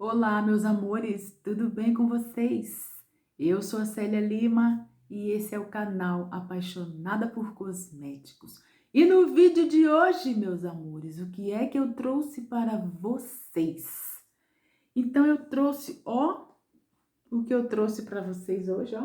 Olá, meus amores, tudo bem com vocês? Eu sou a Célia Lima e esse é o canal Apaixonada por Cosméticos. E no vídeo de hoje, meus amores, o que é que eu trouxe para vocês? Então eu trouxe, o que eu trouxe para vocês hoje,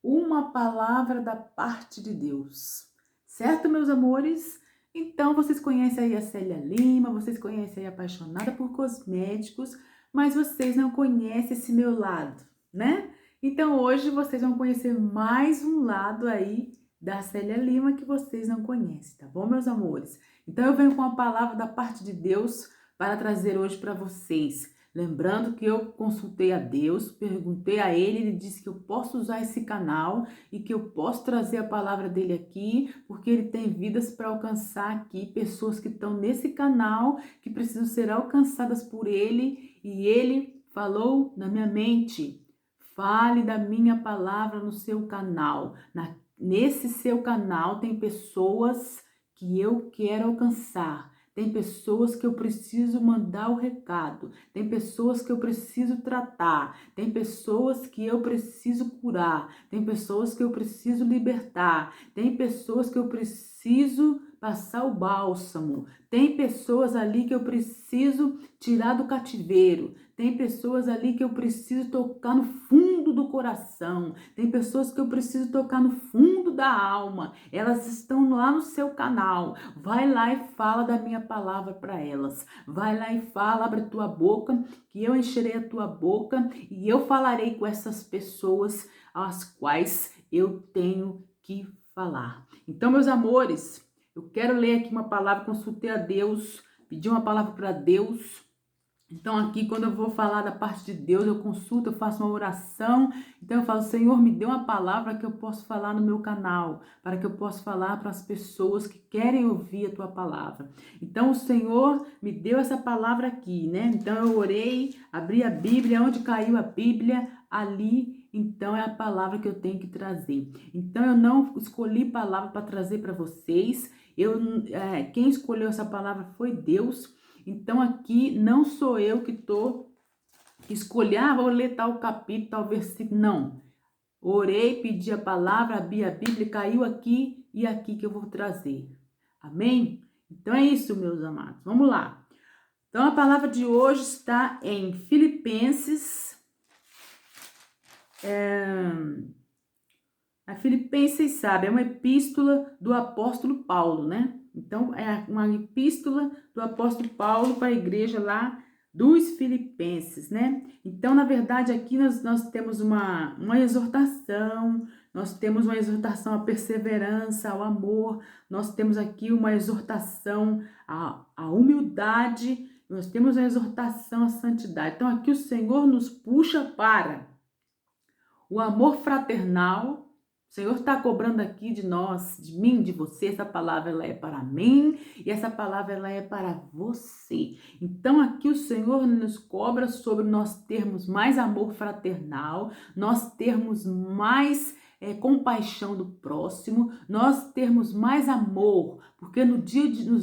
uma palavra da parte de Deus. Certo, meus amores? Então, vocês conhecem aí a Célia Lima, vocês conhecem aí a Apaixonada por Cosméticos, mas vocês não conhecem esse meu lado, né? Então, hoje vocês vão conhecer mais um lado aí da Célia Lima que vocês não conhecem, tá bom, meus amores? Então, eu venho com a palavra da parte de Deus para trazer hoje para vocês. Lembrando que eu consultei a Deus, perguntei a Ele disse que eu posso usar esse canal e que eu posso trazer a palavra dele aqui, porque ele tem vidas para alcançar aqui, pessoas que estão nesse canal, que precisam ser alcançadas por ele, e ele falou na minha mente: fale da minha palavra no seu canal. Nesse seu canal tem pessoas que eu quero alcançar. Tem pessoas que eu preciso mandar o recado. Tem pessoas que eu preciso tratar. Tem pessoas que eu preciso curar. Tem pessoas que eu preciso libertar. Tem pessoas que eu preciso passar o bálsamo. Tem pessoas ali que eu preciso tirar do cativeiro. Tem pessoas ali que eu preciso tocar no fundo do coração. Tem pessoas que eu preciso tocar no fundo da alma. Elas estão lá no seu canal. Vai lá e fala da minha palavra para elas. Vai lá e fala, abre a tua boca, que eu encherei a tua boca e eu falarei com essas pessoas às quais eu tenho que falar. Então, meus amores, eu quero ler aqui uma palavra, consultei a Deus, pedi uma palavra para Deus. Então aqui quando eu vou falar da parte de Deus, eu consulto, eu faço uma oração. Então eu falo: Senhor, me dê uma palavra que eu possa falar no meu canal, para que eu possa falar para as pessoas que querem ouvir a tua palavra. Então o Senhor me deu essa palavra aqui, né? Então eu orei, abri a Bíblia, onde caiu a Bíblia, ali então é a palavra que eu tenho que trazer. Então eu não escolhi palavra para trazer para vocês. Quem escolheu essa palavra foi Deus. Então aqui não sou eu que estou escolhendo, vou ler tal capítulo, tal versículo, não. Orei, pedi a palavra, abri a Bíblia, caiu aqui e aqui que eu vou trazer. Amém? Então é isso, meus amados. Vamos lá. Então a palavra de hoje está em Filipenses. A Filipenses, sabe, é uma epístola do apóstolo Paulo, né? Então, é uma epístola do apóstolo Paulo para a igreja lá dos Filipenses, né? Então, na verdade, aqui nós temos uma exortação, nós temos uma exortação à perseverança, ao amor, nós temos aqui uma exortação à humildade, nós temos uma exortação à santidade. Então, aqui o Senhor nos puxa para o amor fraternal. O Senhor está cobrando aqui de nós, de mim, de você. Essa palavra ela é para mim e essa palavra ela é para você. Então aqui o Senhor nos cobra sobre nós termos mais amor fraternal, nós termos mais compaixão do próximo, nós termos mais amor, porque nos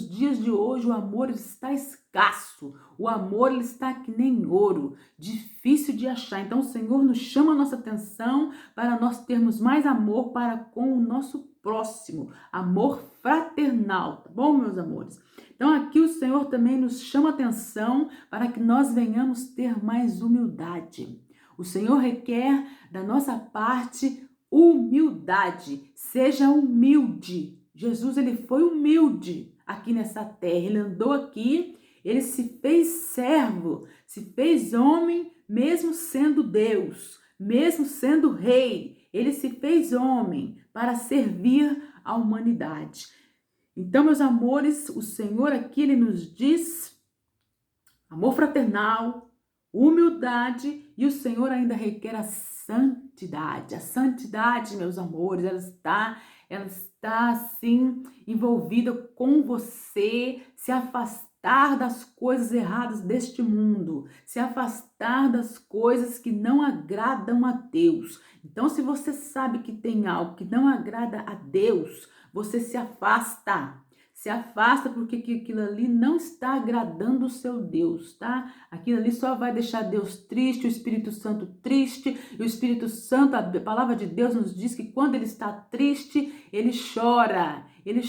dias de hoje o amor está escasso, o amor ele está que nem ouro, difícil de achar. Então o Senhor nos chama a nossa atenção para nós termos mais amor para com o nosso próximo, amor fraternal, tá bom, meus amores? Então aqui o Senhor também nos chama a atenção para que nós venhamos ter mais humildade. O Senhor requer da nossa parte humildade. Seja humilde. Jesus ele foi humilde aqui nessa terra. Ele andou aqui, ele se fez servo, se fez homem, mesmo sendo Deus, mesmo sendo rei. Ele se fez homem para servir a humanidade. Então, meus amores, o Senhor aqui ele nos diz amor fraternal, humildade, e o Senhor ainda requer a santidade. A santidade, meus amores, ela está assim envolvida com você, se afastar das coisas erradas deste mundo, se afastar das coisas que não agradam a Deus. Então, se você sabe que tem algo que não agrada a Deus, você se afasta. Se afasta porque aquilo ali não está agradando o seu Deus, tá? Aquilo ali só vai deixar Deus triste, o Espírito Santo triste. E o Espírito Santo, a palavra de Deus nos diz que quando ele está triste, ele chora, ele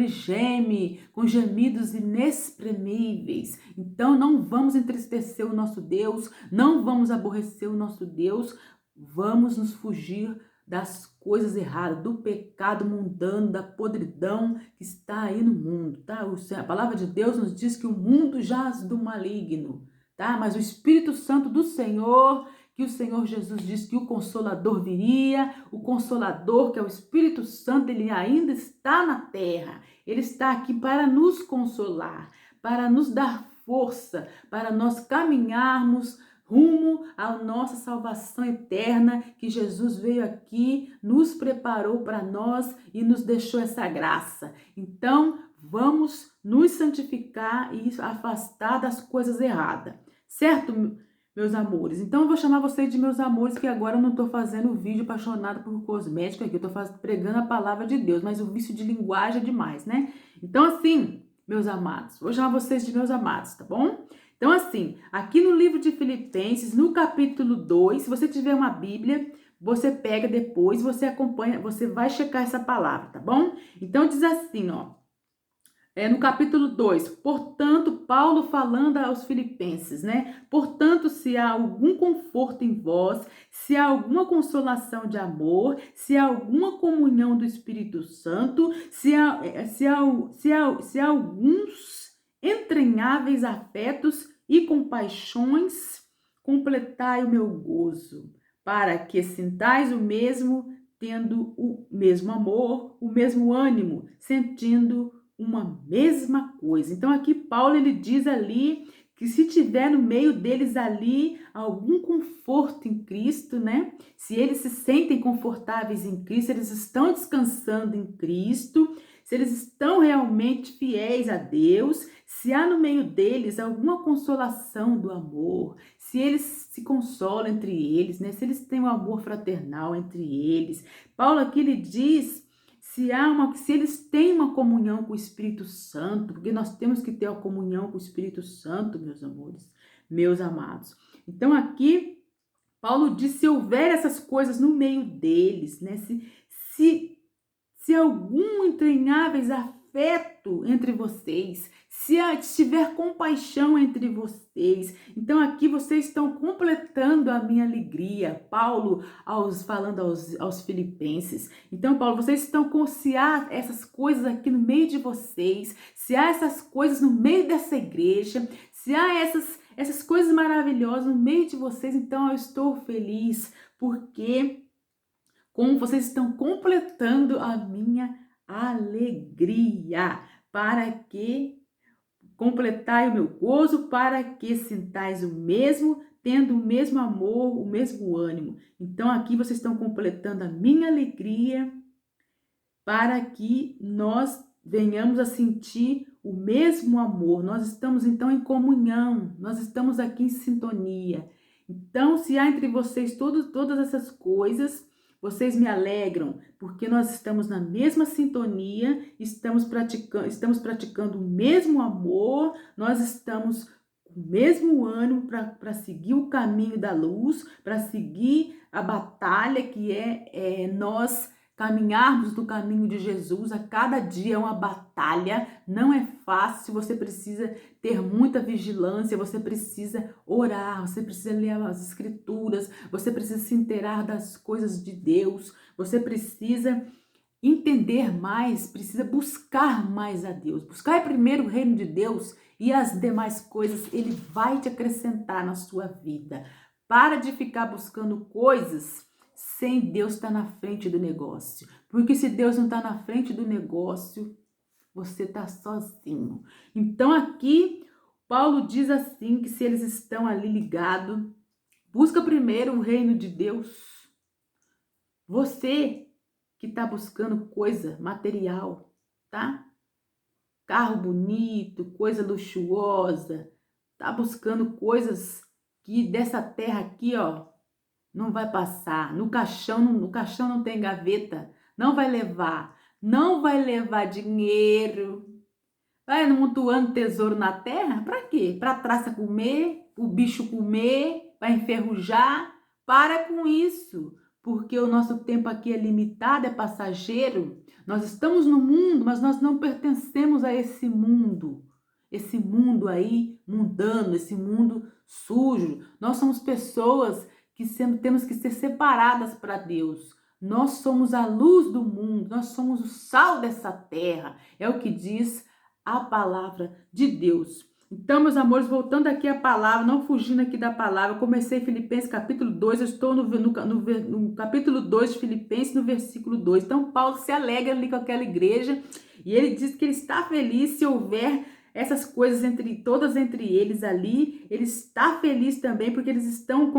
geme com gemidos inexprimíveis. Então não vamos entristecer o nosso Deus, não vamos aborrecer o nosso Deus, vamos nos fugir das coisas erradas, do pecado mundano, da podridão que está aí no mundo, tá? A palavra de Deus nos diz que o mundo jaz do maligno, tá? Mas o Espírito Santo do Senhor, que o Senhor Jesus disse que o Consolador viria, o Consolador, que é o Espírito Santo, ele ainda está na terra, ele está aqui para nos consolar, para nos dar força, para nós caminharmos rumo à nossa salvação eterna, que Jesus veio aqui, nos preparou para nós e nos deixou essa graça. Então, vamos nos santificar e afastar das coisas erradas, certo, meus amores? Então, eu vou chamar vocês de meus amores, que agora eu não estou fazendo vídeo apaixonado por cosmético aqui, eu estou pregando a palavra de Deus, mas o vício de linguagem é demais, né? Então, assim, meus amados, vou chamar vocês de meus amados, tá bom? Então, assim, aqui no livro de Filipenses, no capítulo 2, se você tiver uma Bíblia, você pega depois, você acompanha, você vai checar essa palavra, tá bom? Então, diz assim, ó, no capítulo 2, portanto, Paulo falando aos filipenses, né? Portanto, se há algum conforto em vós, se há alguma consolação de amor, se há alguma comunhão do Espírito Santo, se há alguns entranháveis afetos e compaixões, completai o meu gozo, para que sintais o mesmo, tendo o mesmo amor, o mesmo ânimo, sentindo uma mesma coisa. Então aqui Paulo ele diz ali que se tiver no meio deles ali algum conforto em Cristo, né? Se eles se sentem confortáveis em Cristo, eles estão descansando em Cristo, se eles estão realmente fiéis a Deus, se há no meio deles alguma consolação do amor, se eles se consolam entre eles, né? Se eles têm um amor fraternal entre eles. Paulo aqui ele diz se eles têm uma comunhão com o Espírito Santo, porque nós temos que ter uma comunhão com o Espírito Santo, meus amores, meus amados. Então aqui Paulo diz, se houver essas coisas no meio deles, né? Se algum entranháveis afeto entre vocês, se tiver compaixão entre vocês, então aqui vocês estão completando a minha alegria. Paulo falando aos filipenses. Então, Paulo, vocês estão se há essas coisas aqui no meio de vocês, se há essas coisas no meio dessa igreja, se há essas coisas maravilhosas no meio de vocês, então eu estou feliz, porque como vocês estão completando a minha alegria, para que completai o meu gozo, para que sintais o mesmo, tendo o mesmo amor, o mesmo ânimo. Então aqui vocês estão completando a minha alegria, para que nós venhamos a sentir o mesmo amor. Nós estamos então em comunhão, nós estamos aqui em sintonia. Então, se há entre vocês todas essas coisas, vocês me alegram, porque nós estamos na mesma sintonia, estamos praticando o mesmo amor, nós estamos com o mesmo ânimo para seguir o caminho da luz, para seguir a batalha que é nós caminharmos no caminho de Jesus. A cada dia é uma batalha, não é fácil, você precisa ter muita vigilância, você precisa orar, você precisa ler as escrituras, você precisa se inteirar das coisas de Deus, você precisa entender mais, precisa buscar mais a Deus. Buscar primeiro o reino de Deus e as demais coisas Ele vai te acrescentar na sua vida. Para de ficar buscando coisas sem Deus estar na frente do negócio. Porque se Deus não está na frente do negócio, você está sozinho. Então aqui, Paulo diz assim, que se eles estão ali ligados, busca primeiro o reino de Deus. Você que está buscando coisa material, tá? Carro bonito, coisa luxuosa, tá buscando coisas que dessa terra aqui, ó, não vai passar. No caixão não tem gaveta, não vai levar dinheiro, Vai amontoando tesouro na terra? Para quê? Para a traça comer, o bicho comer, para enferrujar? Para com isso, porque o nosso tempo aqui é limitado, é passageiro. Nós estamos no mundo, mas nós não pertencemos a esse mundo. Esse mundo aí mundano, esse mundo sujo. Nós somos pessoas que temos que ser separadas para Deus. Nós somos a luz do mundo, nós somos o sal dessa terra. É o que diz a palavra de Deus. Então, meus amores, voltando aqui à palavra, não fugindo aqui da palavra, eu comecei Filipenses capítulo 2, eu estou no capítulo 2 de Filipenses, no versículo 2. Então, Paulo se alegra ali com aquela igreja e ele diz que ele está feliz se houver essas coisas todas entre eles ali. Ele está feliz também porque eles estão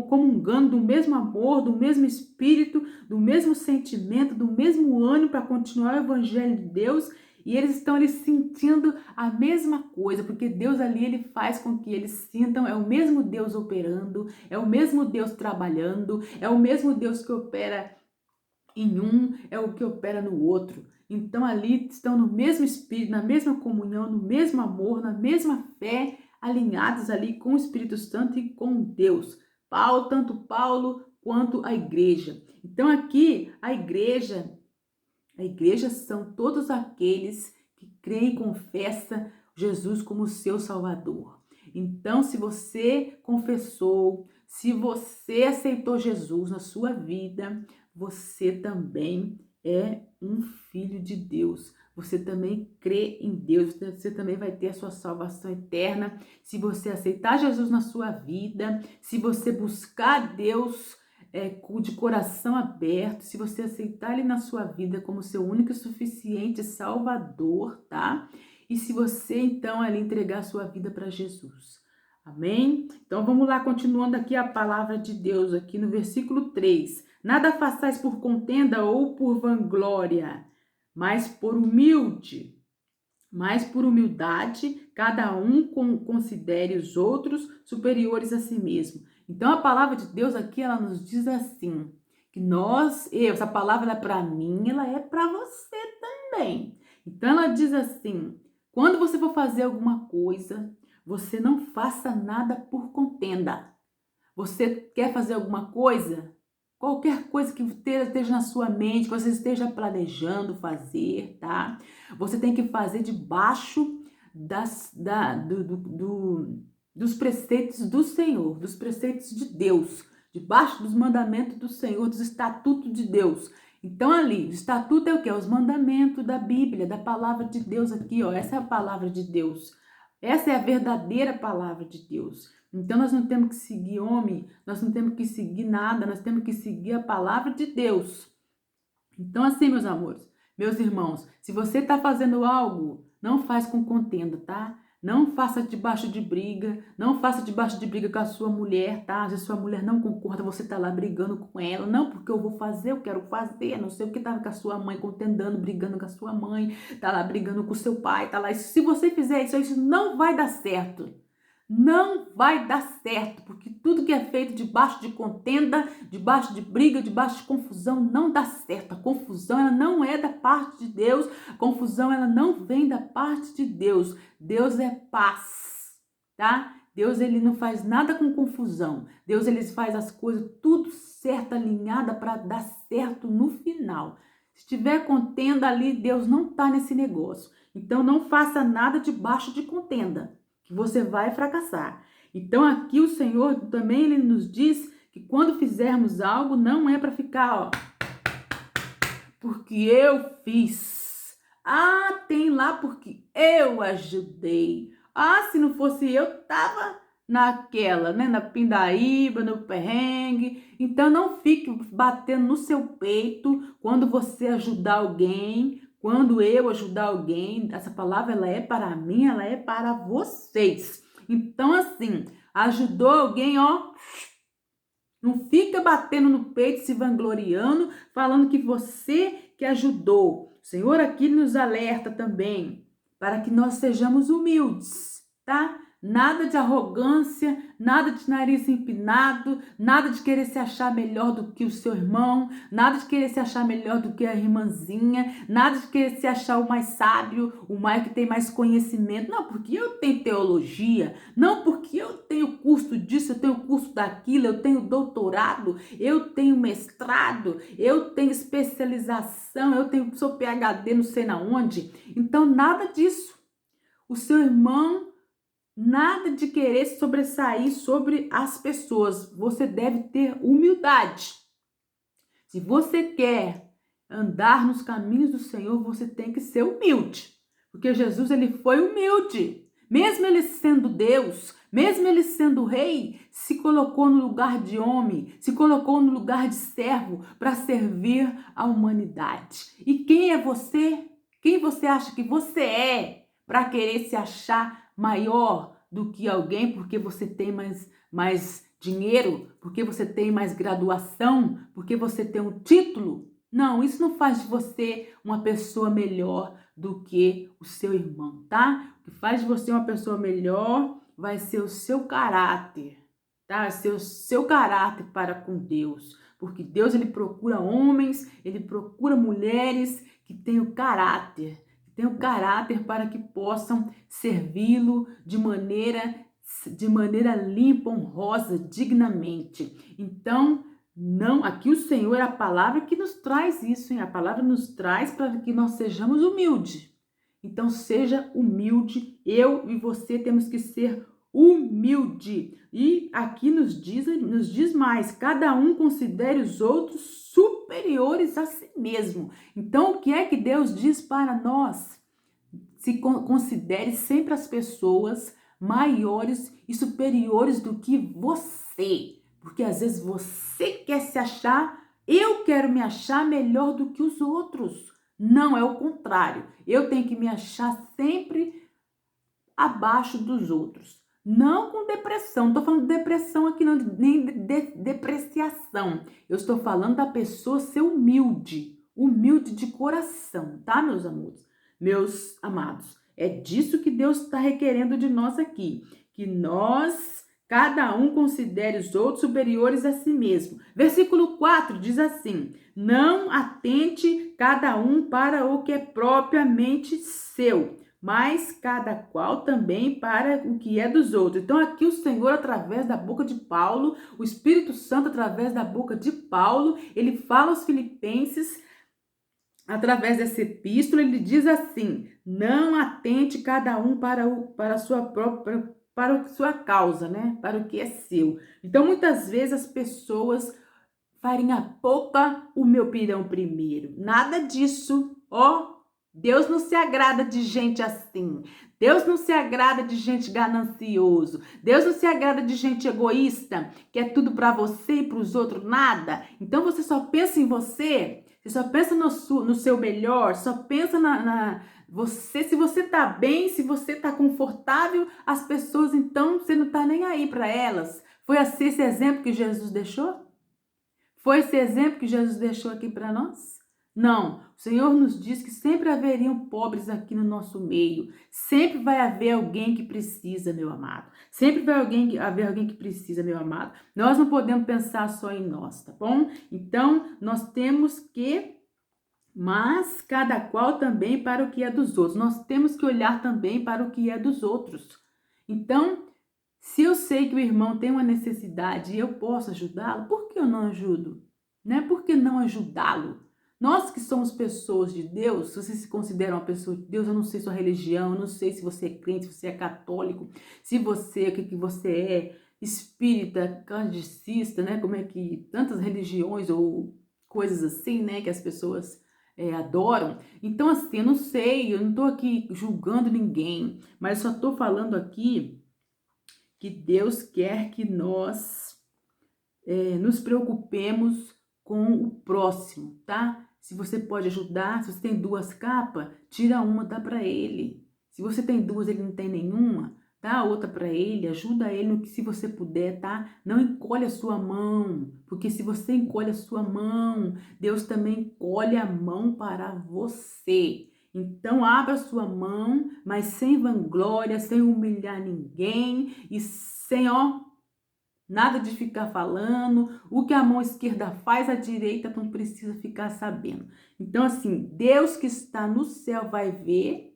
comungando do mesmo amor, do mesmo espírito, do mesmo sentimento, do mesmo ânimo para continuar o evangelho de Deus. E eles estão ali sentindo a mesma coisa, porque Deus ali ele faz com que eles sintam, é o mesmo Deus operando, é o mesmo Deus trabalhando, é o mesmo Deus que opera em um, é o que opera no outro. Então ali estão no mesmo espírito, na mesma comunhão, no mesmo amor, na mesma fé, alinhados ali com o Espírito Santo e com Deus. Tanto Paulo quanto a igreja. Então aqui a igreja são todos aqueles que creem e confessam Jesus como seu Salvador. Então, se você confessou, se você aceitou Jesus na sua vida, você também é um filho de Deus. Você também crê em Deus, você também vai ter a sua salvação eterna. Se você aceitar Jesus na sua vida, se você buscar Deus de coração aberto, se você aceitar Ele na sua vida como seu único e suficiente Salvador, tá? E se você, então, ali entregar a sua vida para Jesus. Amém? Então, vamos lá, continuando aqui a palavra de Deus, aqui no versículo 3. Nada façais por contenda ou por vanglória, mas por humildade, cada um considere os outros superiores a si mesmo. Então, a palavra de Deus aqui, ela nos diz assim, que essa palavra ela é para mim, ela é para você também. Então, ela diz assim, quando você for fazer alguma coisa, você não faça nada por contenda. Você quer fazer alguma coisa? Qualquer coisa que esteja na sua mente, que você esteja planejando fazer, tá? Você tem que fazer debaixo dos preceitos do Senhor, dos preceitos de Deus, debaixo dos mandamentos do Senhor, dos estatutos de Deus. Então ali, o estatuto é o quê? Os mandamentos da Bíblia, da palavra de Deus aqui, ó. Essa é a palavra de Deus. Essa é a verdadeira palavra de Deus. Então nós não temos que seguir homem, nós não temos que seguir nada, nós temos que seguir a palavra de Deus. Então assim, meus amores, meus irmãos, se você está fazendo algo, não faz com contenda, tá? Não faça debaixo de briga, não faça debaixo de briga com a sua mulher, tá? Se a sua mulher não concorda, você tá lá brigando com ela. Não, porque eu vou fazer, eu quero fazer, não sei o que, tá com a sua mãe contendando, brigando com a sua mãe, tá lá brigando com o seu pai, tá lá. Se você fizer isso não vai dar certo. Não vai dar certo, porque tudo que é feito debaixo de contenda, debaixo de briga, debaixo de confusão, não dá certo. A confusão, ela não é da parte de Deus, a confusão, ela não vem da parte de Deus. Deus é paz, tá? Deus, ele não faz nada com confusão. Deus, ele faz as coisas tudo certo, alinhada para dar certo no final. Se tiver contenda ali, Deus não tá nesse negócio. Então, não faça nada debaixo de contenda, que você vai fracassar. Então aqui o Senhor também ele nos diz que quando fizermos algo não é para ficar, ó, porque eu fiz. Ah, tem lá porque eu ajudei. Ah, se não fosse eu, tava naquela, né, na pindaíba, no perrengue. Então não fique batendo no seu peito quando você ajudar alguém. Quando eu ajudar alguém, essa palavra ela é para mim, ela é para vocês. Então assim, ajudou alguém, ó, não fica batendo no peito, se vangloriando, falando que você que ajudou. O Senhor aqui nos alerta também para que nós sejamos humildes, tá? nada de arrogância, nada de nariz empinado, nada de querer se achar melhor do que o seu irmão, nada de querer se achar melhor do que a irmãzinha, nada de querer se achar o mais sábio, o mais que tem mais conhecimento. Não, porque eu tenho teologia, não porque eu tenho curso disso, eu tenho curso daquilo, eu tenho doutorado, eu tenho mestrado, eu tenho especialização, sou PhD não sei na onde. Então, nada disso. O seu irmão, nada de querer sobressair sobre as pessoas. Você deve ter humildade. Se você quer andar nos caminhos do Senhor, você tem que ser humilde. Porque Jesus, ele foi humilde. Mesmo ele sendo Deus, mesmo ele sendo rei, se colocou no lugar de homem, se colocou no lugar de servo para servir a humanidade. E quem é você? Quem você acha que você é para querer se achar maior do que alguém porque você tem mais dinheiro, porque você tem mais graduação, porque você tem um título? Não, isso não faz de você uma pessoa melhor do que o seu irmão, tá? O que faz de você uma pessoa melhor vai ser o seu caráter, tá? Vai ser o seu caráter para com Deus. Porque Deus, ele procura homens, ele procura mulheres que tenham caráter para que possam servi-lo de maneira limpa, honrosa, dignamente. Então, não, aqui o Senhor é a palavra que nos traz isso, hein? A palavra nos traz para que nós sejamos humildes. Então, seja humilde. Eu e você temos que ser humilde. E aqui nos diz mais: cada um considere os outros superiores a si mesmo. Então, o que é que Deus diz para nós? Se considere sempre as pessoas maiores e superiores do que você. Porque às vezes você quer se achar, eu quero me achar melhor do que os outros. Não, é o contrário. Eu tenho que me achar sempre abaixo dos outros. Não com depressão. Não estou falando de depressão aqui, não, nem de depreciação. Eu estou falando da pessoa ser humilde. Humilde de coração, tá, meus amores? Meus amados, é disso que Deus está requerendo de nós aqui. Que nós, cada um, considere os outros superiores a si mesmo. Versículo 4 diz assim: não atente cada um para o que é propriamente seu, mas cada qual também para o que é dos outros. Então aqui o Senhor, através da boca de Paulo, o Espírito Santo, através da boca de Paulo, ele fala aos filipenses, através dessa epístola, ele diz assim: não atente cada um para a sua própria, para a sua causa, né? Para o que é seu. Então muitas vezes as pessoas farinha pouca, o meu pirão primeiro. Nada disso, ó. Deus não se agrada de gente assim. Deus não se agrada de gente ganancioso. Deus não se agrada de gente egoísta, que é tudo para você e para os outros nada. Então você só pensa em você, você só pensa no seu melhor, só pensa você, se você tá bem, se você tá confortável, as pessoas, então você não tá nem aí para elas. Foi assim esse exemplo que Jesus deixou? Foi esse exemplo que Jesus deixou aqui para nós? Não, o Senhor nos diz que sempre haveriam pobres aqui no nosso meio. Sempre vai haver alguém que precisa, meu amado. Sempre vai haver alguém que precisa, meu amado. Nós não podemos pensar só em nós, tá bom? Então, nós temos que, mas cada qual também para o que é dos outros. Nós temos que olhar também para o que é dos outros. Então, se eu sei que o irmão tem uma necessidade e eu posso ajudá-lo, por que eu não ajudo? Né? Por que não ajudá-lo? Nós que somos pessoas de Deus, se você se considera uma pessoa de Deus, eu não sei sua religião, eu não sei se você é crente, se você é católico, se você, o que você é, espírita, kardecista, né? Como é que tantas religiões ou coisas assim, né? Que as pessoas adoram. Então, assim, eu não sei, eu não estou aqui julgando ninguém, mas só estou falando aqui que Deus quer que nós nos preocupemos com o próximo, tá? Se você pode ajudar, se você tem 2 capas, tira uma, dá para ele. Se você tem 2, ele não tem nenhuma, dá a outra para ele, ajuda ele no que se você puder, tá? Não encolhe a sua mão, porque se você encolhe a sua mão, Deus também encolhe a mão para você. Então, abra sua mão, mas sem vanglória, sem humilhar ninguém e sem, nada de ficar falando. O que a mão esquerda faz, a direita não precisa ficar sabendo. Então, assim, Deus que está no céu vai ver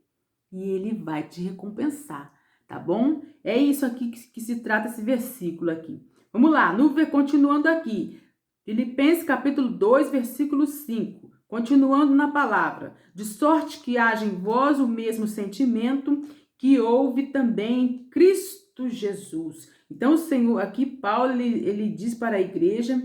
e Ele vai te recompensar, tá bom? É isso aqui que se trata esse versículo aqui. Vamos lá, continuando aqui. Filipenses capítulo 2, versículo 5. Continuando na palavra. De sorte que haja em vós o mesmo sentimento que houve também em Cristo Jesus. Então, o Senhor, aqui Paulo, ele diz para a igreja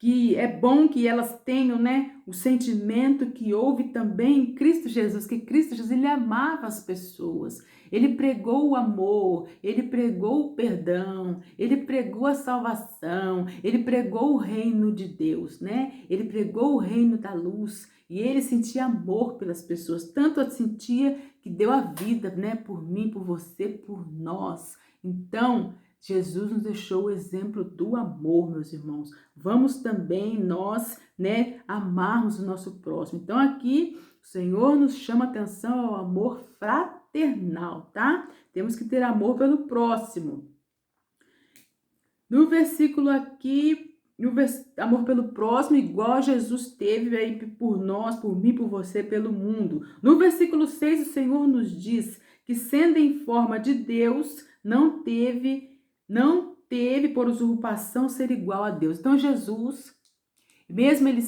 que é bom que elas tenham, o sentimento que houve também em Cristo Jesus, que Cristo Jesus, ele amava as pessoas, ele pregou o amor, ele pregou o perdão, ele pregou a salvação, ele pregou o reino de Deus, Ele pregou o reino da luz e ele sentia amor pelas pessoas, tanto sentia que deu a vida, por mim, por você, por nós. Então, Jesus nos deixou o exemplo do amor, meus irmãos. Vamos também nós, amarmos o nosso próximo. Então aqui o Senhor nos chama atenção ao amor fraternal, tá? Temos que ter amor pelo próximo. No versículo aqui, amor pelo próximo, igual Jesus teve aí por nós, por mim, por você, pelo mundo. No versículo 6, o Senhor nos diz que, sendo em forma de Deus, não teve por usurpação ser igual a Deus. Então Jesus, mesmo ele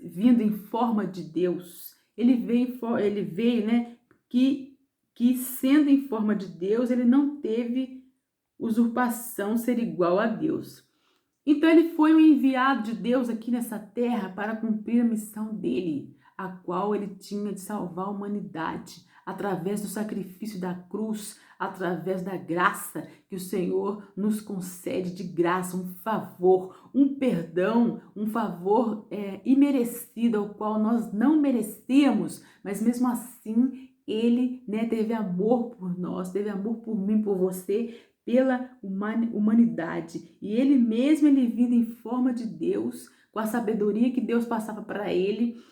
vindo em forma de Deus, ele veio, que sendo em forma de Deus, ele não teve usurpação ser igual a Deus. Então ele foi o enviado de Deus aqui nessa terra para cumprir a missão dele, a qual ele tinha de salvar a humanidade, através do sacrifício da cruz, através da graça que o Senhor nos concede de graça, um favor, um perdão, um favor imerecido, ao qual nós não merecíamos, mas mesmo assim ele teve amor por nós, teve amor por mim, por você, pela humanidade. E ele mesmo, ele vindo em forma de Deus, com a sabedoria que Deus passava para ele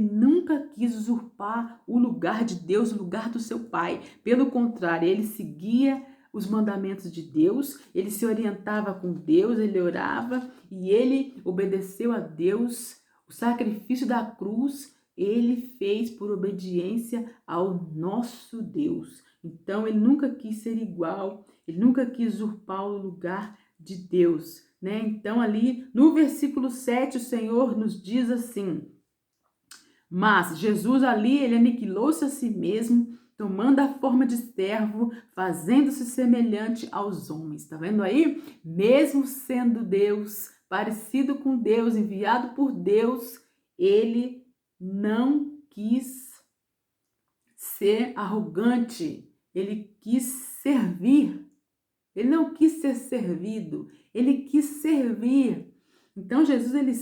nunca quis usurpar o lugar de Deus, o lugar do seu Pai. Pelo contrário, ele seguia os mandamentos de Deus, ele se orientava com Deus, ele orava e ele obedeceu a Deus. O sacrifício da cruz ele fez por obediência ao nosso Deus. Então, ele nunca quis ser igual, ele nunca quis usurpar o lugar de Deus, Então, ali no versículo 7, o Senhor nos diz assim: mas Jesus ali, ele aniquilou-se a si mesmo, tomando a forma de servo, fazendo-se semelhante aos homens. Tá vendo aí? Mesmo sendo Deus, parecido com Deus, enviado por Deus, ele não quis ser arrogante, ele quis servir. Ele não quis ser servido, ele quis servir. Então Jesus, ele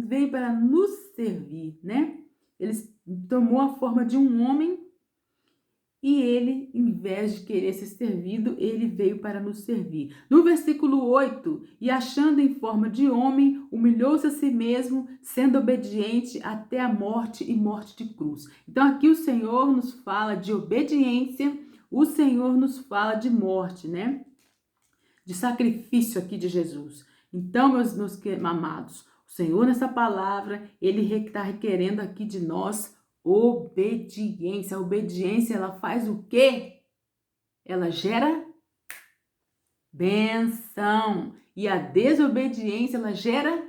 veio para nos servir, Ele tomou a forma de um homem e ele, em vez de querer ser servido, ele veio para nos servir. No versículo 8, e achando em forma de homem, humilhou-se a si mesmo, sendo obediente até a morte e morte de cruz. Então aqui o Senhor nos fala de obediência, o Senhor nos fala de morte, De sacrifício aqui de Jesus. Então, meus amados, o Senhor nessa palavra, ele está requerendo aqui de nós obediência. A obediência, ela faz o quê? Ela gera bênção. E a desobediência, ela gera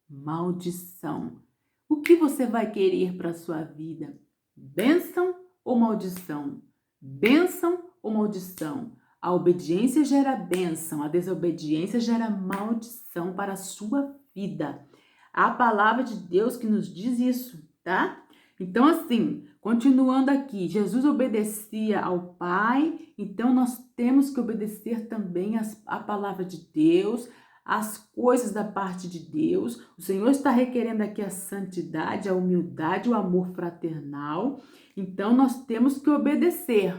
maldição. O que você vai querer para a sua vida? Bênção ou maldição? Bênção ou maldição? A obediência gera bênção, a desobediência gera maldição para a sua vida. A palavra de Deus que nos diz isso, tá? Então, assim, continuando aqui, Jesus obedecia ao Pai, então nós temos que obedecer também a palavra de Deus, as coisas da parte de Deus. O Senhor está requerendo aqui a santidade, a humildade, o amor fraternal. Então, nós temos que obedecer,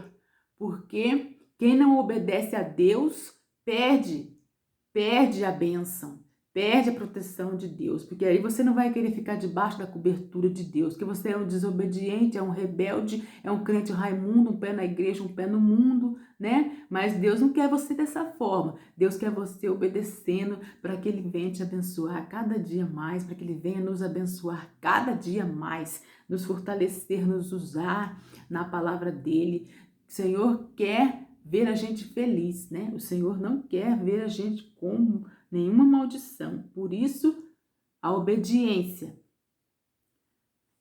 porque quem não obedece a Deus perde a bênção. perde a proteção de Deus, porque aí você não vai querer ficar debaixo da cobertura de Deus, porque você é um desobediente, é um rebelde, é um crente Raimundo, um pé na igreja, um pé no mundo, né? Mas Deus não quer você dessa forma. Deus quer você obedecendo para que Ele venha te abençoar cada dia mais, para que Ele venha nos abençoar cada dia mais, nos fortalecer, nos usar na palavra dEle. O Senhor quer ver a gente feliz, né? O Senhor não quer ver a gente com nenhuma maldição. Por isso, a obediência.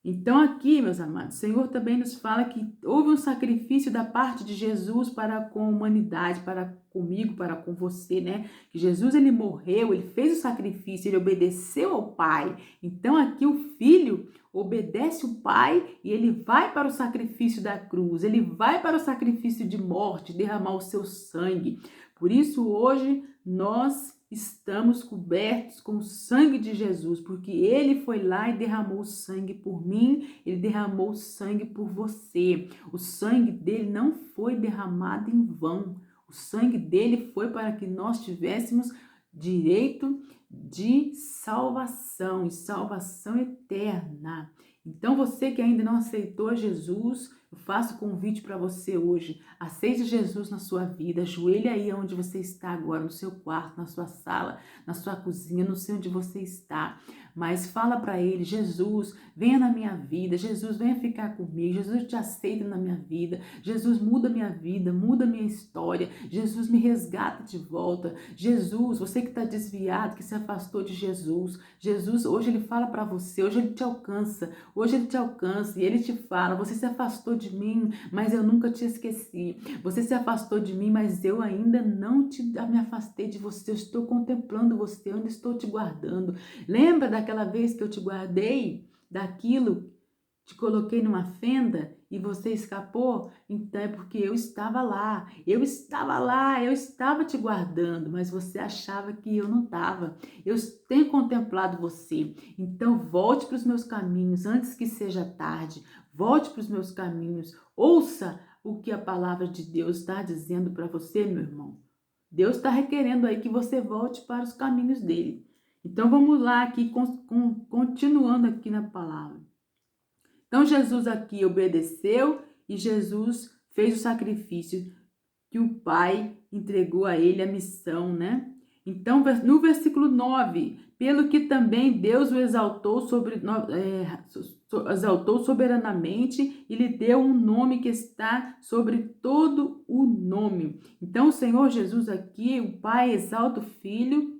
Então aqui, meus amados, o Senhor também nos fala que houve um sacrifício da parte de Jesus para com a humanidade, para comigo, para com você, né? Que Jesus, ele morreu, ele fez o sacrifício, ele obedeceu ao Pai. Então aqui o Filho obedece o Pai e ele vai para o sacrifício da cruz, ele vai para o sacrifício de morte, derramar o seu sangue. Por isso hoje nós estamos cobertos com o sangue de Jesus, porque Ele foi lá e derramou sangue por mim, Ele derramou sangue por você. O sangue dele não foi derramado em vão. O sangue dele foi para que nós tivéssemos direito de salvação e salvação eterna. Então você que ainda não aceitou Jesus, eu faço convite para você hoje. Aceite Jesus na sua vida. Ajoelhe aí onde você está agora, no seu quarto, na sua sala, na sua cozinha, não sei onde você está. Mas fala para Ele: Jesus, venha na minha vida. Jesus, venha ficar comigo. Jesus, eu te aceito na minha vida. Jesus, muda minha vida, muda minha história. Jesus, me resgata de volta. Jesus, você que está desviado, que se afastou de Jesus. Jesus, hoje Ele fala para você, hoje Ele te alcança. Hoje Ele te alcança e Ele te fala: você se afastou de mim, mas eu nunca te esqueci. Você se afastou de mim, mas eu ainda não me afastei de você. Eu estou contemplando você, eu ainda estou te guardando. Lembra daquela vez que eu te guardei daquilo, te coloquei numa fenda e você escapou? Então é porque eu estava lá, eu estava te guardando, mas você achava que eu não estava. Eu tenho contemplado você. Então volte para os meus caminhos antes que seja tarde. Volte para os meus caminhos. Ouça o que a palavra de Deus está dizendo para você, meu irmão. Deus está requerendo aí que você volte para os caminhos dele. Então vamos lá aqui, continuando aqui na palavra. Então Jesus aqui obedeceu e Jesus fez o sacrifício que o Pai entregou a ele a missão, né? Então no versículo 9, pelo que também Deus o exaltou soberanamente e lhe deu um nome que está sobre todo o nome. Então o Senhor Jesus aqui, o Pai exalta o Filho,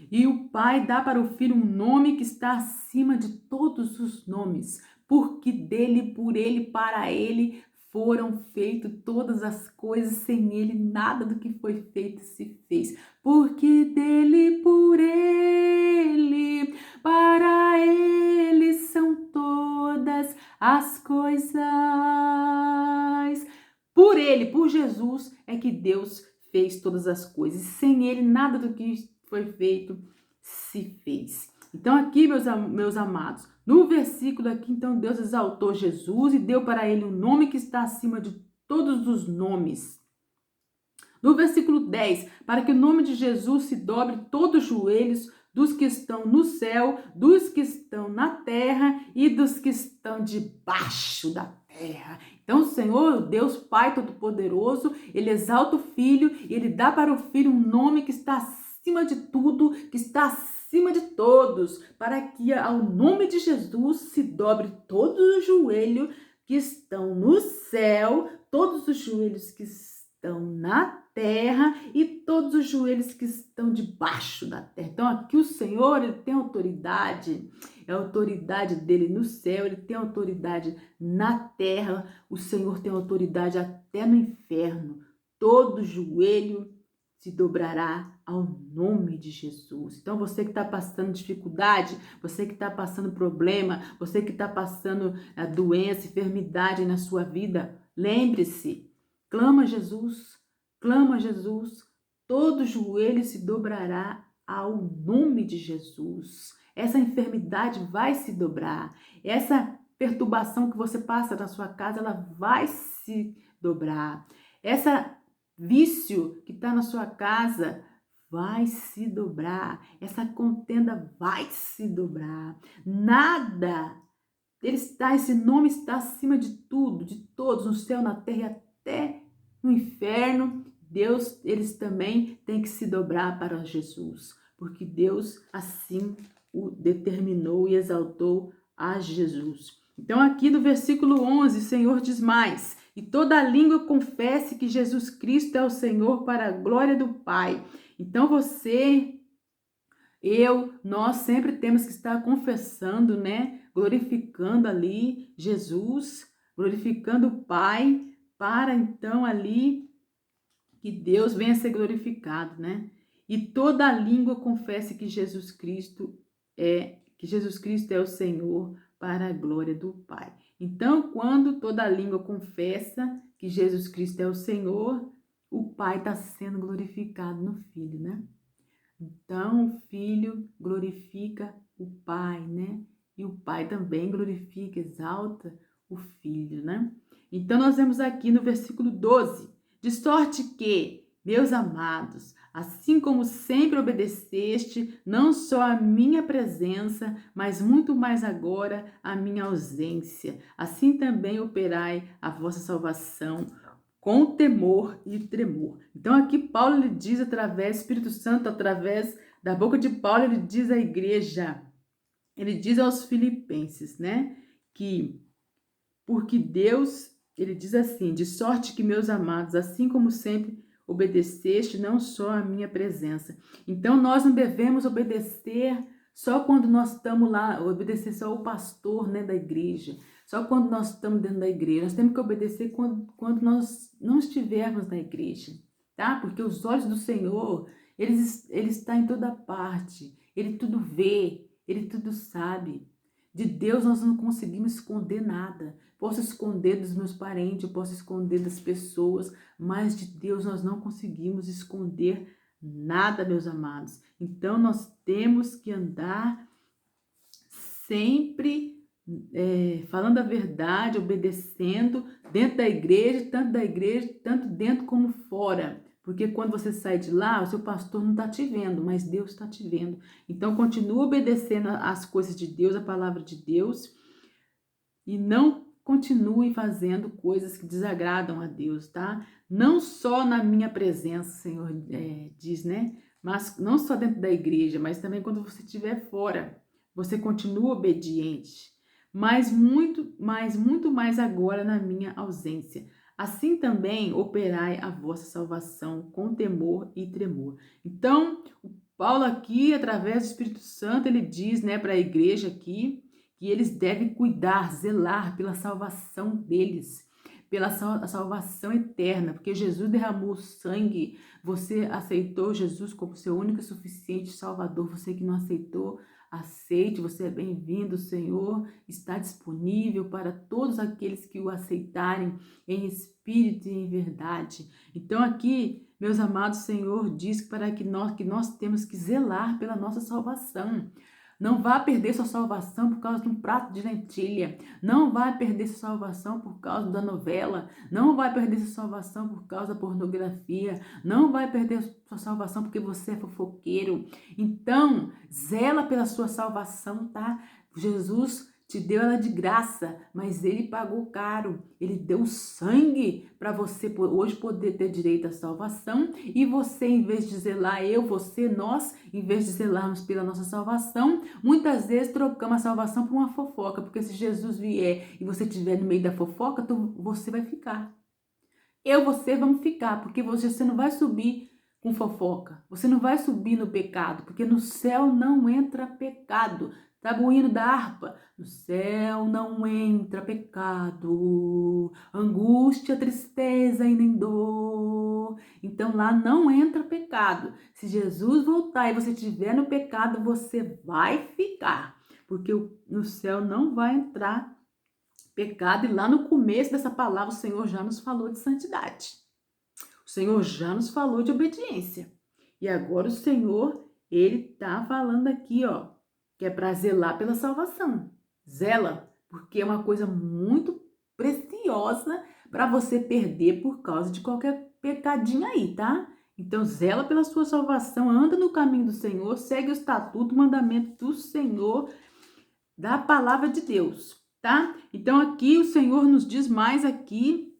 e o Pai dá para o Filho um nome que está acima de todos os nomes, porque dele, por ele, para ele foram feitas todas as coisas, sem ele nada do que foi feito se fez. Porque dele, por ele, para ele são todas as coisas. Por ele, por Jesus, é que Deus fez todas as coisas. Sem ele, nada do que foi feito se fez. Então aqui, meus amados, no versículo aqui, então Deus exaltou Jesus e deu para ele um nome que está acima de todos os nomes. No versículo 10, para que o nome de Jesus se dobre todos os joelhos dos que estão no céu, dos que estão na terra e dos que estão debaixo da terra. Então, o Senhor, Deus Pai Todo-Poderoso, Ele exalta o Filho e Ele dá para o Filho um nome que está acima de tudo, que está acima de todos, para que ao nome de Jesus se dobre todos os joelhos que estão no céu, todos os joelhos que estão na terra e todos os joelhos que estão debaixo da terra. Então aqui o Senhor, Ele tem autoridade, é a autoridade dele no céu, Ele tem autoridade na terra, o Senhor tem autoridade até no inferno. Todo joelho se dobrará ao nome de Jesus. Então você que está passando dificuldade, você que está passando problema, você que está passando doença, enfermidade na sua vida, lembre-se, clama a Jesus, todo joelho se dobrará ao nome de Jesus. Essa enfermidade vai se dobrar, essa perturbação que você passa na sua casa, ela vai se dobrar. Essa vício que está na sua casa vai se dobrar, essa contenda vai se dobrar. Nada, esse nome está acima de tudo, de todos, no céu, na terra e até no inferno. Deus, eles também têm que se dobrar para Jesus, porque Deus assim o determinou e exaltou a Jesus. Então aqui no versículo 11, o Senhor diz mais: e toda língua confesse que Jesus Cristo é o Senhor para a glória do Pai. Então nós sempre temos que estar confessando, né? Glorificando ali Jesus, glorificando o Pai, para então ali que Deus venha a ser glorificado, né? E toda língua confesse que Jesus Cristo é o Senhor para a glória do Pai. Então, quando toda língua confessa que Jesus Cristo é o Senhor, o Pai está sendo glorificado no Filho, né? Então, o Filho glorifica o Pai, né? E o Pai também glorifica, exalta o Filho, né? Então, nós vemos aqui no versículo 12: de sorte que, meus amados, assim como sempre obedeceste, não só a minha presença, mas muito mais agora a minha ausência, assim também operai a vossa salvação com temor e tremor. Então aqui Paulo ele diz através do Espírito Santo, através da boca de Paulo, ele diz à igreja, ele diz aos filipenses, né, que porque Deus, ele diz assim: de sorte que, meus amados, assim como sempre obedeceste, não só a minha presença. Então nós não devemos obedecer só quando nós estamos lá, obedecer só o pastor, né, da igreja. Só quando nós estamos dentro da igreja. Nós temos que obedecer quando nós não estivermos na igreja, tá? Porque os olhos do Senhor, ele está em toda parte. Ele tudo vê, ele tudo sabe. De Deus nós não conseguimos esconder nada. Posso esconder dos meus parentes, posso esconder das pessoas, mas de Deus nós não conseguimos esconder nada, meus amados. Então nós temos que andar sempre falando a verdade, obedecendo dentro da igreja, tanto dentro como fora. Porque quando você sai de lá, o seu pastor não está te vendo, mas Deus está te vendo. Então, continue obedecendo as coisas de Deus, a palavra de Deus, e não continue fazendo coisas que desagradam a Deus, tá? Não só na minha presença, o Senhor diz, né? Mas não só dentro da igreja, mas também quando você estiver fora, você continua obediente, mas muito mais agora na minha ausência. Assim também operai a vossa salvação com temor e tremor. Então, o Paulo aqui, através do Espírito Santo, ele diz, né, para a igreja aqui, que eles devem cuidar, zelar pela salvação deles, pela salvação eterna, porque Jesus derramou sangue, você aceitou Jesus como seu único e suficiente Salvador, você que não aceitou, aceite, você é bem-vindo, o Senhor está disponível para todos aqueles que o aceitarem em espírito e em verdade. Então aqui, meus amados, o Senhor diz que nós temos que zelar pela nossa salvação. Não vá perder sua salvação por causa de um prato de lentilha. Não vai perder sua salvação por causa da novela. Não vai perder sua salvação por causa da pornografia. Não vai perder sua salvação porque você é fofoqueiro. Então, zela pela sua salvação, tá? Jesus te deu ela de graça, mas ele pagou caro. Ele deu sangue para você hoje poder ter direito à salvação. E você, em vez de zelar, nós, em vez de zelarmos pela nossa salvação, muitas vezes trocamos a salvação por uma fofoca. Porque se Jesus vier e você estiver no meio da fofoca, você vai ficar. Você vamos ficar, porque você não vai subir com fofoca. Você não vai subir no pecado, porque no céu não entra pecado. Sabe o hino da harpa? No céu não entra pecado, angústia, tristeza e nem dor. Então lá não entra pecado. Se Jesus voltar e você estiver no pecado, você vai ficar, porque no céu não vai entrar pecado. E lá no começo dessa palavra o Senhor já nos falou de santidade. O Senhor já nos falou de obediência. E agora o Senhor, ele tá falando aqui, ó, que é para zelar pela salvação. Zela, porque é uma coisa muito preciosa para você perder por causa de qualquer pecadinho aí, tá? Então, zela pela sua salvação, anda no caminho do Senhor, segue o estatuto, o mandamento do Senhor, da palavra de Deus, tá? Então, aqui o Senhor nos diz mais aqui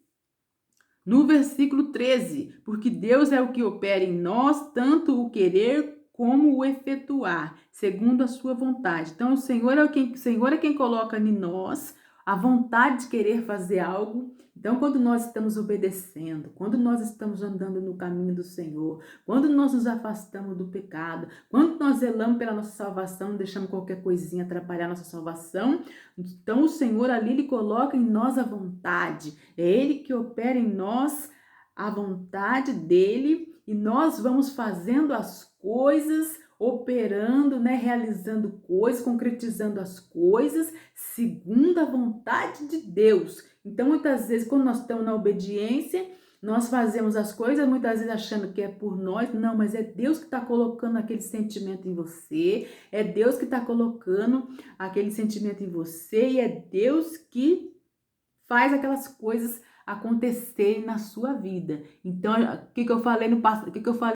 no versículo 13, porque Deus é o que opera em nós, tanto o querer como o efetuar, segundo a sua vontade. Então, o Senhor é quem coloca em nós a vontade de querer fazer algo. Então, quando nós estamos obedecendo, quando nós estamos andando no caminho do Senhor, quando nós nos afastamos do pecado, quando nós zelamos pela nossa salvação, não deixamos qualquer coisinha atrapalhar nossa salvação, então o Senhor ali, Ele coloca em nós a vontade. É Ele que opera em nós a vontade dEle e nós vamos fazendo as coisas, operando, né, realizando coisas, concretizando as coisas segundo a vontade de Deus. Então, muitas vezes, quando nós estamos na obediência, nós fazemos as coisas, muitas vezes achando que é por nós. Não, mas é Deus que está colocando aquele sentimento em você, é Deus que está colocando aquele sentimento em você e é Deus que faz aquelas coisas acontecerem na sua vida. Então, o que eu falei no passado, o que eu falei